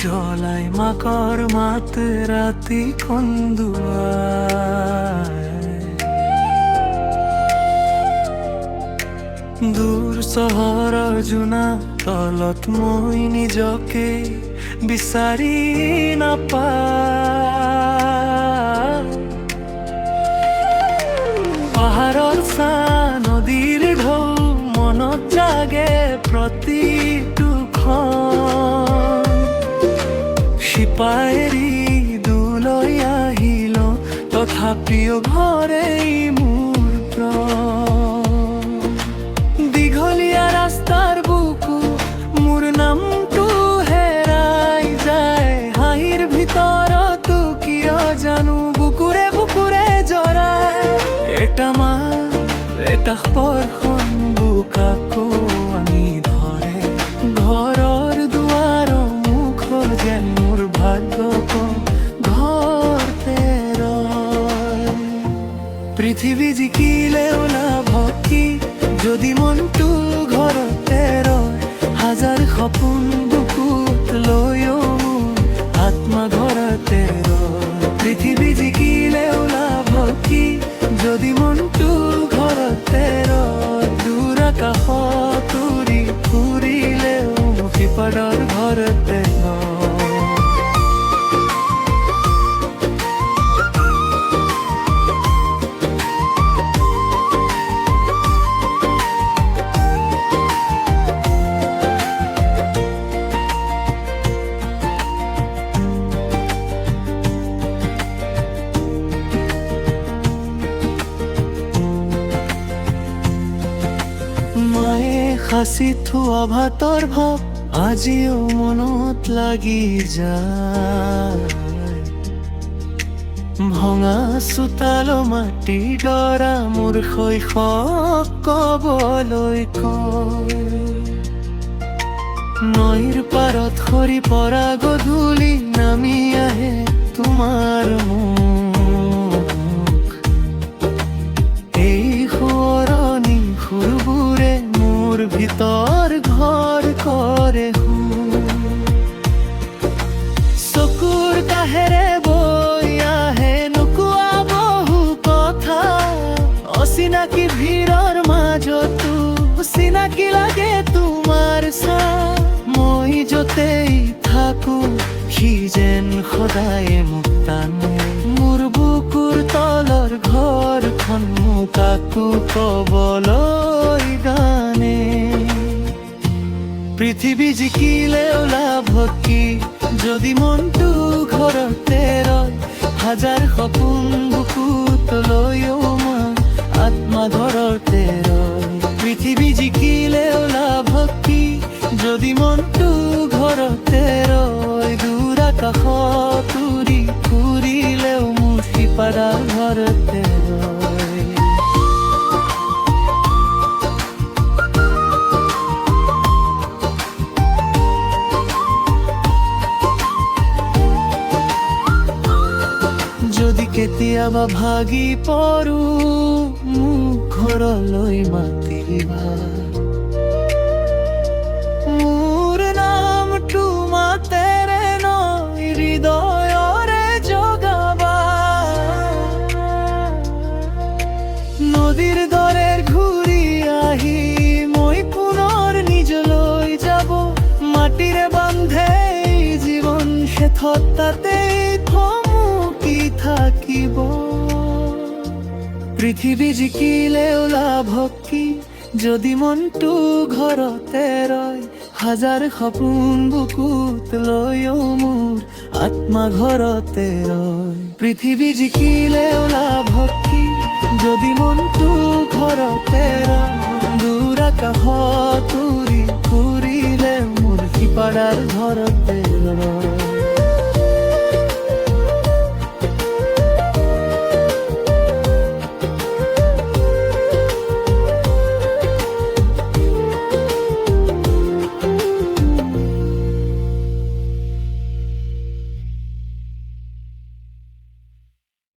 জ্বলাই মাকৰ মাত ৰাতি কন্দুৱাই। দূৰ চহৰৰ জোনা তলত মই নিজকে বিচাৰি নাপাওঁ। পাহাৰৰ ছাঁ নদীৰ ঢৌ মনত জাগে প্ৰতিটো ক্ষণ। সিপাহেৰি দূৰলৈ আহিল তথাপিও ঘৰেই মোৰ প্ৰাণ। দীঘলীয়া ৰাস্তাৰ বুকু মোৰ নামটো হেৰাই যায়। হাঁহিৰ ভিতৰতো কিয় জানো বুকুৰে বুকুৰে জৰাই। এটা মাত এটা স্পৰ্শন বুকাকো আনি ধৰে। ঘৰৰ দুৱাৰ মুখ যেন মোৰ ভাগ্যক ঘৰতে ৰয়। পৃথিৱী জিকিলেও লাভ কি যদি মনটো ঘৰতে ৰয়। হাজাৰ সপোন বুকুত লৈও আত্মা ঘৰতে ৰয়। পৃথিৱী জিকিলেও লাভ কি যদি মনটো ঘৰতে ৰয়। দূৰ আকাশত উৰি ফুৰিলেও সিপাৰৰ ঘৰতে ৰয়। মায়ে সাঁচি থোৱা ভাতৰ ভাৱ আজিও মনত লাগি যায়। ভঙা চোতাল মাটি ডৰা মোৰ শৈশৱ কবলৈ কয়। নৈৰ পাৰত সৰি পৰা গধূলি নামি আহে তোমাৰ মুখ। এই সোঁৱৰণি সুৰবোৰে মোৰ ভিতৰ ঘৰ কৰে। চকুৰ কাষেৰে বৈ আহে নোকোৱা বহু কথা। অচিনাকি ভিৰৰ মাজতো চিনাকি লাগে তোমাৰ ছাঁ। মই য'তেই থাকো সি যেন সদায় মোক টানে। মোৰ বুকুৰ তলৰ ঘৰখন মোক কাকো কবলৈ গানে। পৃথিৱী জিকিলেও লাভ কি যদি মনটো ঘৰতে ৰয়। হাজাৰ সপোন বুকুত লৈও মই আত্মা ঘৰতে ৰয়। পৃথিৱী জিকিলেও লাভ কি যদি মনটো ঘৰতে ৰয়। দূৰ আকাশত উৰি ফুৰিলেও মোৰ সিপাৰা ঘৰতে ৰয়। যদি কেতিয়াবা ভাগি পৰো মোক ঘৰলৈ মাতিবা। মোৰ নামটো মাতেৰে নৈ হৃদয়ৰে জগাবা। নদীৰ দৰে ঘূৰি আহি মই পুনৰ নিজলৈ যাব। মাটিৰে বান্ধে জীৱন শেষত তাতেই থমকি থাকিব। পৃথিৱী জিকিলেও লাভ কি যদি মনটো ঘৰতে ৰয়। হাজাৰ সপোন বুকুত লৈও মোৰ আত্মা ঘৰতে ৰয়। পৃথিৱী জিকিলেও লাভ কি যদি মনটো ঘৰতে ৰয়। দূৰ আকাশত উৰি ফুৰিলে মোৰ সিপাৰাৰ ঘৰতে ৰয়।